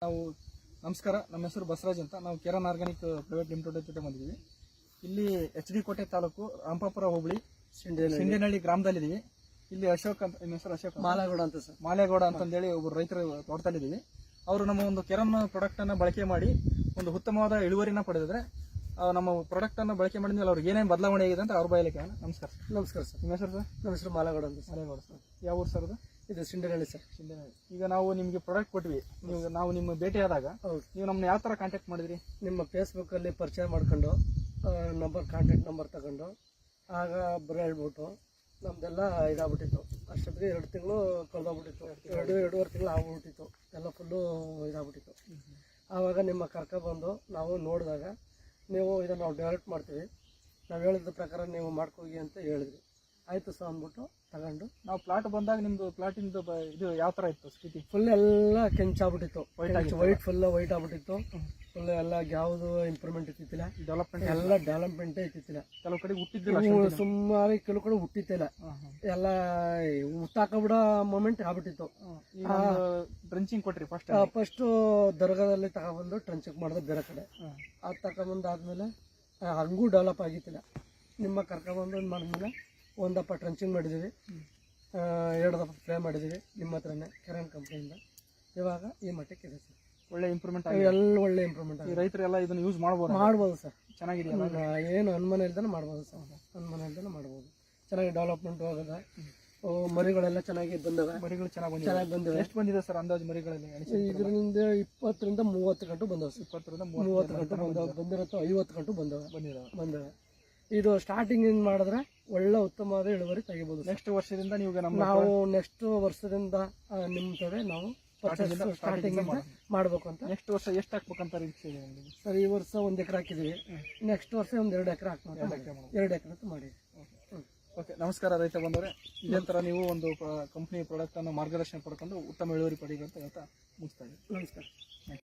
ನಾವು ನಮಸ್ಕಾರ, ನಮ್ಮ ಹೆಸರು ಬಸವರಾಜ್ ಅಂತ. ನಾವು ಕೇರನ್ ಆರ್ಗಾನಿಕ್ ಪ್ರೈವೇಟ್ ಲಿಮಿಟೆಡ್ ಜೊತೆ ಬಂದಿದ್ದೀವಿ. ಇಲ್ಲಿ HD ಕೋಟೆ ತಾಲೂಕು ರಾಮಪಾಪುರ ಹೋಬಳಿ ಸಿಂಡೇನಹಳ್ಳಿ ಗ್ರಾಮದಲ್ಲಿದ್ದೀವಿ. ಇಲ್ಲಿ ಅಶೋಕ್ ಅಂತ, ನಿಮ್ಮ ಹೆಸರು ಅಶೋಕ್ ಮಾಲೇಗೌಡ ಅಂತ ಸರ್. ಮಾಲೇಗೌಡ ಅಂತಂದೇಳಿ ಒಬ್ಬರು ರೈತರು ತೋಟದಲ್ಲಿದ್ದೀವಿ. ಅವರು ನಮ್ಮ ಒಂದು ಕೆರನ್ ಪ್ರಾಡಕ್ಟ್ ಅನ್ನು ಬಳಕೆ ಮಾಡಿ ಒಂದು ಉತ್ತಮವಾದ ಇಳುವರಿನ ಪಡೆದಿದ್ರೆ, ನಮ್ಮ ಪ್ರಾಡಕ್ಟ್ ಅನ್ನು ಬಳಕೆ ಮಾಡಿದ್ಮೇಲೆ ಅವ್ರಿಗೆ ಏನೇನು ಬದಲಾವಣೆ ಆಗಿದೆ ಅಂತ ಅವ್ರ ಬಾಯಲ್ಲಿ ಕೇಳೋಣ. ನಮಸ್ಕಾರ ಸರ್. ನಮಸ್ಕಾರ ಸರ್. ನಿಮ್ಮ ಹೆಸರು ಸರ್? ನಮ್ಮ ಹೆಸರು ಮಾಲೇಗೌಡ ಅಂತ. ಮಾಲೇಗೌಡ ಸರ್. ಯಾವ ಊರು ಸರ್ ಅದು? ಇದು ಸಿಂಡೇನಹಳ್ಳಿ ಸರ್. ಸಿಂಡೇನಹಳ್ಳಿ. ಈಗ ನಾವು ನಿಮಗೆ ಪ್ರಾಡಕ್ಟ್ ಕೊಟ್ವಿ, ನಾವು ನಿಮ್ಮ ಭೇಟಿ ಆದಾಗ ನೀವು ನಮ್ಮನ್ನ ಯಾವ ಥರ ಕಾಂಟ್ಯಾಕ್ಟ್ ಮಾಡಿದ್ರಿ? ನಿಮ್ಮ ಫೇಸ್ಬುಕ್ಕಲ್ಲಿ ಪರಿಚಯ ಮಾಡ್ಕೊಂಡು ಕಾಂಟ್ಯಾಕ್ಟ್ ನಂಬರ್ ತಗೊಂಡು ಆಗ ಬರೋ ಹೇಳ್ಬಿಟ್ಟು ನಮ್ದೆಲ್ಲ ಇದಾಗ್ಬಿಟ್ಟಿತ್ತು. ಅಷ್ಟೊತ್ತಿಗೆ 2 ತಿಂಗಳು ಕಳೆದೋಗ್ಬಿಟ್ಟಿತ್ತು. 2-2.5 ತಿಂಗಳು ಆಗ್ಬಿಟ್ಟಿತ್ತು. ಎಲ್ಲ ಫುಲ್ಲು ಇದಾಗ್ಬಿಟ್ಟಿತ್ತು. ಆವಾಗ ನಿಮ್ಮ ಕರ್ಕೊಬಂದು ನಾವು ನೋಡಿದಾಗ ನೀವು ಇದನ್ನು ನಾವು ಡೆವಲಪ್ ಮಾಡ್ತೀವಿ, ನಾವು ಹೇಳಿದ ಪ್ರಕಾರ ನೀವು ಮಾಡ್ಕೋಗಿ ಅಂತ ಹೇಳಿದ್ವಿ. ಆಯಿತು ಸರ್ ಅಂದ್ಬಿಟ್ಟು ತಗೊಂಡು ನಾವು ಪ್ಲಾಟ್ ಬಂದಾಗ ನಿಮ್ದು ಪ್ಲಾಟಿಂದು ಇದು ಯಾವ ಥರ ಇತ್ತು ಸ್ಥಿತಿ? ಫುಲ್ ಎಲ್ಲ ಕೆಂಚಾಗ್ಬಿಟ್ಟಿತ್ತು. ವೈಟ್ ಫುಲ್ ವೈಟ್ ಆಗ್ಬಿಟ್ಟಿತ್ತು. ಫುಲ್ ಎಲ್ಲ ಯಾವುದು ಇಂಪ್ರೂವ್ಮೆಂಟ್ ಇತ್ತಿಲ್ಲ, ಡೆವಲಪ್ಮೆಂಟೇ ಇತ್ತಿಲ್ಲ. ಕೆಲವು ಕಡೆ ಹುಟ್ಟಿದ್ದಿಲ್ಲ, ಸುಮಾರು ಕೆಲವು ಕಡೆ ಹುಟ್ಟಿತ್ತಿಲ್ಲ. ಎಲ್ಲ ಹುಟ್ಟಾಕಬಿಡೋ ಮೂಮೆಂಟ್ ಆಗ್ಬಿಟ್ಟಿತ್ತು. ಡ್ರಂಚಿಂಗ್ ಕೊಟ್ರಿ ಫಸ್ಟ್ ದರ್ಗಾದಲ್ಲಿ ತಗೊಬಂದು ಟ್ರಂಚಿಂಗ್ ಮಾಡಿದೆ ಬೇರೆ ಕಡೆ. ಅದು ತಗೊಂಬಂದಾದ್ಮೇಲೆ ಹಂಗೂ ಡೆವಲಪ್ ಆಗಿತ್ತಿಲ್ಲ. ನಿಮ್ಮ ಕರ್ಕೊಬಂದು ಮಾಡಿದ್ಮೇಲೆ ಒಂದಪ್ಪ ಟ್ರಂಚಿಂಗ್ ಮಾಡಿದ್ದೀವಿ, 2 ದಪ್ಪ ಫ್ರೈ ಮಾಡಿದ್ದೀವಿ ನಿಮ್ಮ ಹತ್ರನೇ ಕೆರನ್ ಕಂಪ್ನಿಯಿಂದ. ಇವಾಗ ಈ ಮಟ್ಟಕ್ಕೆ ಇದೆ ಸರ್. ಒಳ್ಳೆ ಇಂಪ್ರೂವ್ಮೆಂಟ್ ಎಲ್ಲ ಒಳ್ಳೆ ಇಂಪ್ರೂವ್ಮೆಂಟ್ ಆಗಿದೆ. ರೈತರೆಲ್ಲ ಇದನ್ನು ಯೂಸ್ ಮಾಡ್ಬೋದು ಸರ್. ಚೆನ್ನಾಗಿದೆಯಲ್ಲ? ಏನು ಅನುಮಾನ ಇಲ್ದೇ ಮಾಡ್ಬೋದು ಸರ್. ಅನುಮಾನ ಇಲ್ದೇ ಮಾಡ್ಬೋದು. ಚೆನ್ನಾಗಿ ಡೆವಲಪ್ಮೆಂಟ್ ಹೋಗದ. ಮರಿಗಳೆಲ್ಲ ಚೆನ್ನಾಗಿ ಬಂದವೆ. ಮರಿಗಳು ಚೆನ್ನಾಗಿ ಬಂದಿವೆ. ಎಷ್ಟು ಬಂದಿದೆ ಸರ್ ಅಂದಾಜು ಮರಿಗಳಲ್ಲಿ? ಇದರಿಂದ 20ರಿಂದ 30 ಗಂಟು ಬಂದವೆ ಸರ್. 20ರಿಂದ 30 ಗಂಟು ಬಂದಿರತ್ತೋ 50 ಗಂಟು ಬಂದವೆ. ಇದು ಸ್ಟಾರ್ಟಿಂಗ್ ಏನ್ ಮಾಡಿದ್ರೆ ಒಳ್ಳೆ ಉತ್ತಮವಾದ ಇಳುವರಿ ತೆಗಿಬಹುದು. ನೆಕ್ಸ್ಟ್ ವರ್ಷದಿಂದ ನಾವು ನೆಕ್ಸ್ಟ್ ವರ್ಷದಿಂದ ನಿಮ್ತವೆ ನಾವು ಸ್ಟಾರ್ಟಿಂಗ್ ಮಾಡ್ಬೇಕು ಅಂತ. ನೆಕ್ಸ್ಟ್ ವರ್ಷ ಎಷ್ಟು ಹಾಕ್ಬೇಕಂತ ನಿರೀಕ್ಷೆ ಇದೆ ಸರ್? ಈ ವರ್ಷ 1 ಎಕರೆ ಹಾಕಿದೀವಿ. ನೆಕ್ಸ್ಟ್ ವರ್ಷ 2 ಎಕರೆ ಹಾಕ್ಬೇಕು. 2 ಎಕರೆ ಮಾಡಿ. ಓಕೆ, ನಮಸ್ಕಾರ ರೈತ ಬಂದವರೇ. ಇದೇ ಥರ ನೀವು ಒಂದು ಕಂಪ್ನಿ ಪ್ರಾಡಕ್ಟ್ ಅನ್ನು ಮಾರ್ಗದರ್ಶನ ಪಡ್ಕೊಂಡು ಉತ್ತಮ ಇಳುವರಿ ಪಡೆಯುವಂತ ಹೇಳ್ತಾ ಮುಗಿಸ್ತಾ ಇದ್ದೀನಿ. ನಮಸ್ಕಾರ.